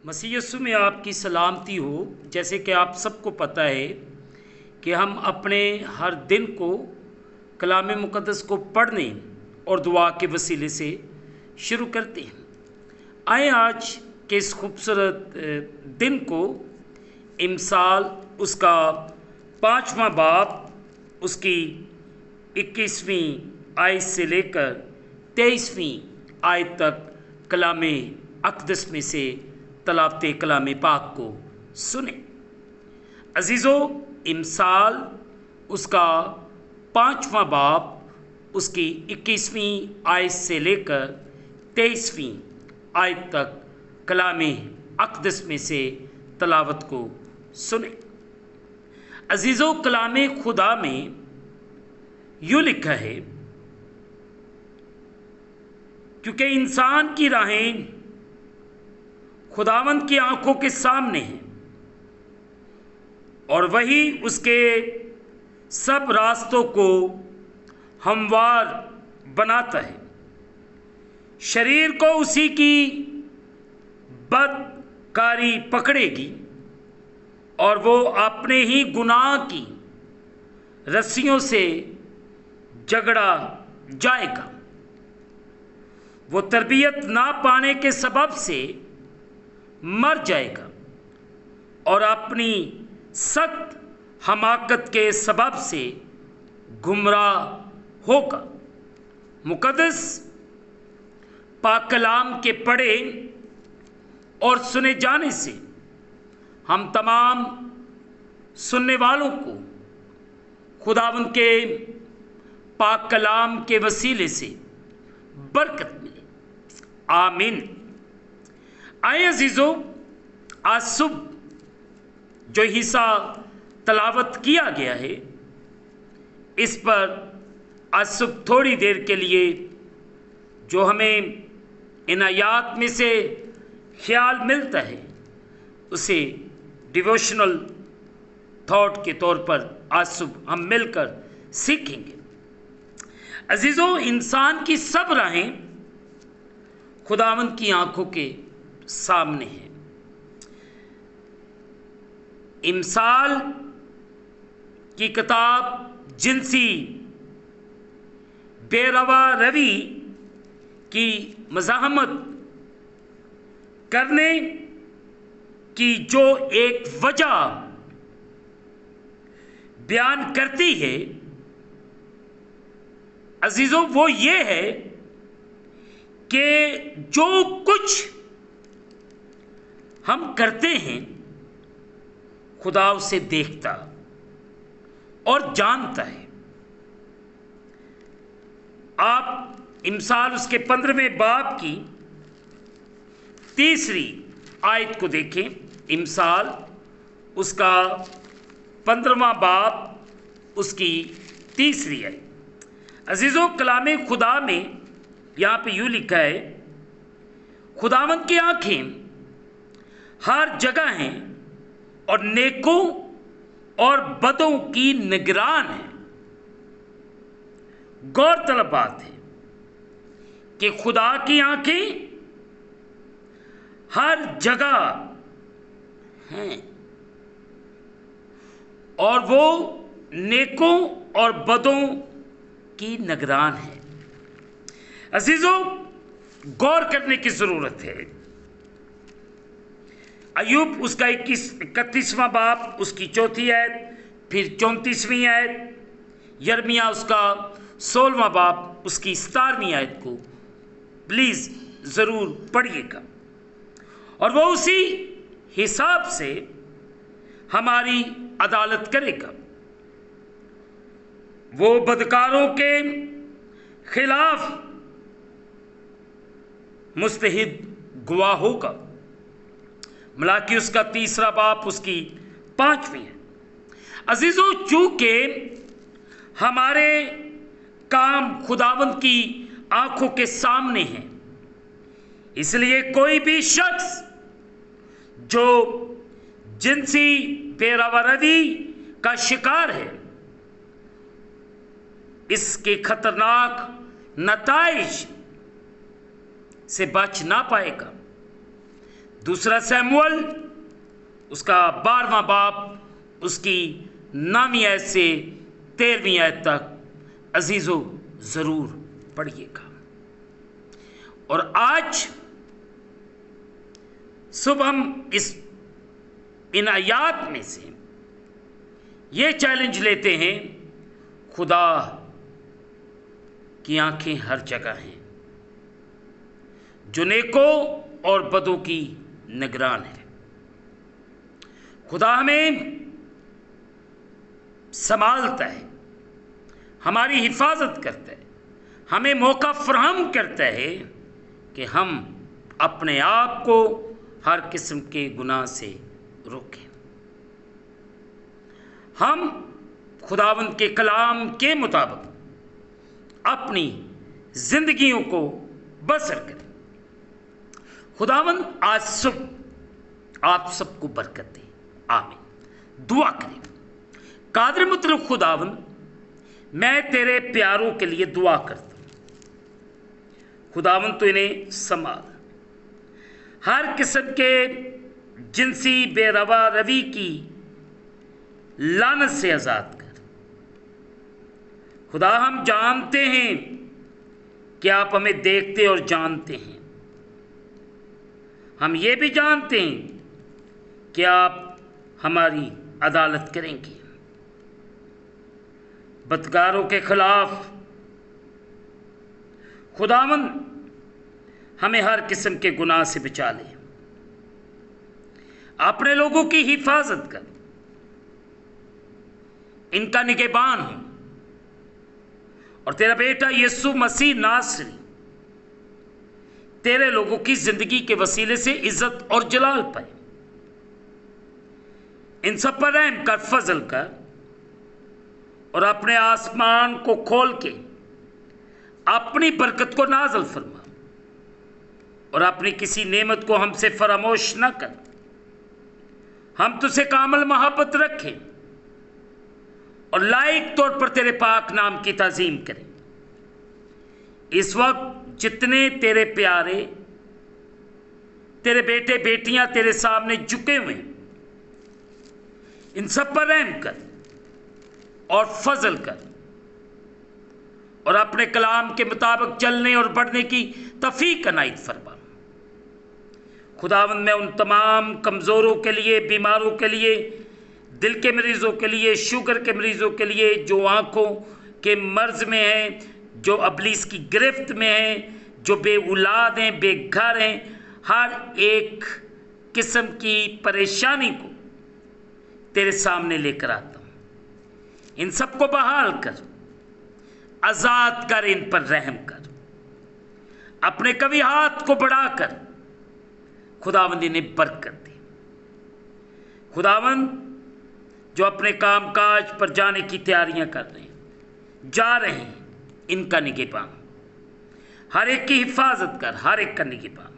मसीह यीशु में आपकी सलामती हो। जैसे कि आप सबको पता है कि हम अपने हर दिन को कलाम मुक़द्दस को पढ़ने और दुआ के वसीले से शुरू करते हैं। आए आज के इस खूबसूरत दिन को इमसाल उसका 5वां बाब उसकी 21वीं आयत से लेकर 23वीं आयत तक कलाम अक़दस में से तलावत कलाम पाक को सुने। अजीज़ो, इमसाल उसका 5वां बाब उसकी 21वीं आयत से लेकर 23वीं आयत तक कलाम अक़दस में से तलावत को सुने। अजीज़ो, कलाम खुदा में यूँ लिखा है, क्योंकि इंसान की राहें खुदावंद की आंखों के सामने हैं और वही उसके सब रास्तों को हमवार बनाता है। शरीर को उसी की बदकारी पकड़ेगी और वो अपने ही गुनाह की रस्सियों से झगड़ा जाएगा। वो तरबियत ना पाने के सबब से मर जाएगा और अपनी सख्त हमाकत के सबब से गुमराह होगा। मुक़द्दस पाक कलाम के पढ़े और सुने जाने से हम तमाम सुनने वालों को खुदावंद के पाक कलाम के वसीले से बरकत मिले। आमीन। आए अजीज़ो, आज सुबह जो हिस्सा तलावत किया गया है, इस पर आज सुबह थोड़ी देर के लिए जो हमें इनायात में से ख्याल मिलता है उसे डिवोशनल थॉट के तौर पर आज सुबह हम मिलकर सीखेंगे। अजीज़ो, इंसान की सब राहें खुदावंद की आंखों के सामने हैं। इमसाल की किताब जिनसी बेरवा रवि की मज़ाहमत करने की जो एक वजह बयान करती है अजीज़ों, वो ये है कि जो कुछ हम करते हैं खुदा उसे देखता और जानता है। आप इमसाल उसके 15वें बाब की 3री आयत को देखें। इमसाल उसका 15वां बाब उसकी 3री आयत। अजीज़ों, कलाम खुदा में यहाँ पे यूँ लिखा है, खुदावंद की आँखें हर जगह हैं और नेकों और बदों की निगरान है। गौरतलब बात है कि खुदा की आँखें हर जगह हैं और वो नेकों और बदों की निगरान है। अजीज़ों, गौर करने की ज़रूरत है। अय्यूब उसका 31वां बाब उसकी 4थी आयत, फिर 34वीं आयत, यर्मिया उसका 16वां बाब उसकी 17वीं आयत को प्लीज़ ज़रूर पढ़िएगा और वो उसी हिसाब से हमारी अदालत करेगा। वो बदकारों के खिलाफ मुस्तहिद गवाह होगा। मलाकी उसका 3रा बाब उसकी 5वीं है। अजीज़ों, चूँकि हमारे काम खुदावंद की आंखों के सामने हैं, इसलिए कोई भी शख्स जो जिनसी बेरवरी का शिकार है इसके खतरनाक नताइज से बच ना पाएगा। दूसरा सैमुअल उसका 12वां बाब उसकी 9वीं आयत से 13वीं आयत तक अजीज़ों ज़रूर पढ़िएगा। और आज सुबह हम इन आयात में से ये चैलेंज लेते हैं, खुदा की आंखें हर जगह हैं, जो नेकों और बदों की निगरान है। खुदा हमें संभालता है, हमारी हिफाजत करता है, हमें मौका फराहम करता है कि हम अपने आप को हर किस्म के गुनाह से रोकें। हम खुदावंद के कलाम के मुताबिक अपनी जिंदगियों को बसर करें। खुदावंद आज सुबह आप सबको बरकत दे, आमीन। दुआ करें। कादिर मुतलब खुदावंद, मैं तेरे प्यारों के लिए दुआ करता हूँ। खुदावंद तो इन्हें संभाल, हर किस्म के जिनसी बेरवा रवि की लानत से आज़ाद कर। खुदा हम जानते हैं कि आप हमें देखते और जानते हैं। हम ये भी जानते हैं कि आप हमारी अदालत करेंगे। बदकारों के खिलाफ खुदावंद हमें हर किस्म के गुनाह से बचा ले। अपने लोगों की हिफाजत कर, इनका निगहबान हो, और तेरा बेटा यीशु मसीह नासरी तेरे लोगों की जिंदगी के वसीले से इज्जत और जलाल पाए। इन सब पर रहम कर, फजल कर, और अपने आसमान को खोल के अपनी बरकत को नाजल फरमा, और अपनी किसी नेमत को हमसे फरामोश न कर। हम तुझसे कामल मोहब्बत रखें और लायक तौर पर तेरे पाक नाम की ताजीम करें। इस वक्त जितने तेरे प्यारे, तेरे बेटे बेटियां तेरे सामने झुके हुए, इन सब पर रहम कर और फजल कर, और अपने कलाम के मुताबिक चलने और बढ़ने की तौफीक अनायत फरमा। खुदावंद, मैं उन तमाम कमज़ोरों के लिए, बीमारों के लिए, दिल के मरीज़ों के लिए, शुगर के मरीज़ों के लिए, जो आँखों के मर्ज़ में हैं, जो अबलीस की गिरफ्त में हैं, जो बेऔलाद हैं, बेघर हैं, हर एक किस्म की परेशानी को तेरे सामने लेकर आता हूँ। इन सबको बहाल कर, आज़ाद कर, इन पर रहम कर। अपने कभी हाथ को बढ़ाकर खुदावंद इन्हें बरकत दे। खुदावंद, जो अपने काम काज पर जाने की तैयारियां कर रहे हैं, जा रहे हैं, इनका निगहबान, हर एक की हिफाजत कर, हर एक का निगहबान।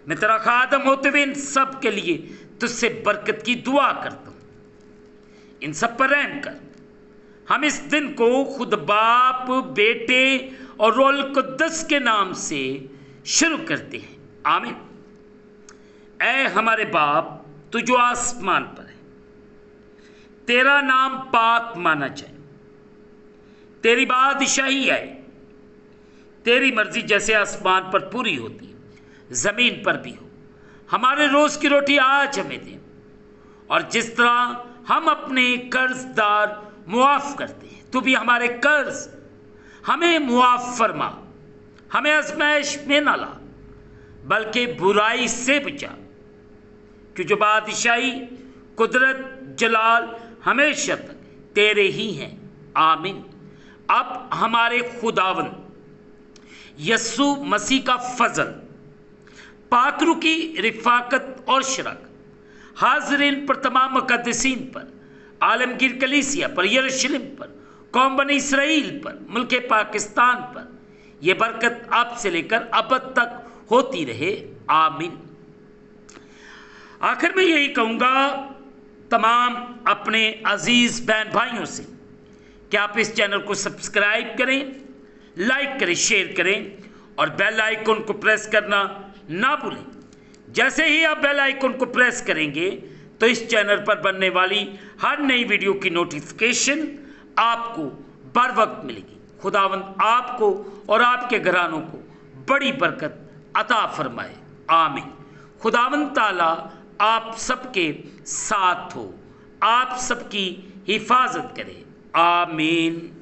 मैं तेरा खादम होते हुए इन सब के लिए तुझसे बरकत की दुआ करता हूँ। इन सब पर रहम कर। हम इस दिन को खुद बाप, बेटे और रूह कुद्दस के नाम से शुरू करते हैं, आमीन। ऐ हमारे बाप, तू जो आसमान पर है, तेरा नाम पाक माना जाए, तेरी बादशाही आए, तेरी मर्जी जैसे आसमान पर पूरी होती है जमीन पर भी हो। हमारे रोज की रोटी आज हमें दे, और जिस तरह हम अपने कर्जदार मुआफ करते हैं, तू भी हमारे कर्ज हमें मुआफ फरमा। हमें आजमाइश में न ला, बल्कि बुराई से बचा, कि जो बादशाही, कुदरत, जलाल हमेशा तक तेरे ही हैं, आमीन। अब हमारे खुदावंद यस्सु मसीह का फजल, पाकरू की रिफाकत और शरक हाजरीन पर, तमाम मुकद्दसीन पर, आलमगीर कलीसिया पर, यरूशलेम पर, कौम बनी इसराइल पर, मुल्क पाकिस्तान पर, यह बरकत अब से लेकर अबद तक होती रहे, आमीन। आखिर में यही कहूँगा तमाम अपने अजीज़ बहन भाइयों से कि आप इस चैनल को सब्सक्राइब करें, लाइक करें, शेयर करें, और बेल आइकन को प्रेस करना ना भूलें, जैसे ही आप बेल आइकन को प्रेस करेंगे तो इस चैनल पर बनने वाली हर नई वीडियो की नोटिफिकेशन आपको बर वक्त मिलेगी। खुदावंद आपको और आपके घरानों को बड़ी बरकत अता फरमाए। आमीन। खुदावंद ताला आप सबके साथ हो, आप सबकी हिफाजत करे। आमीन।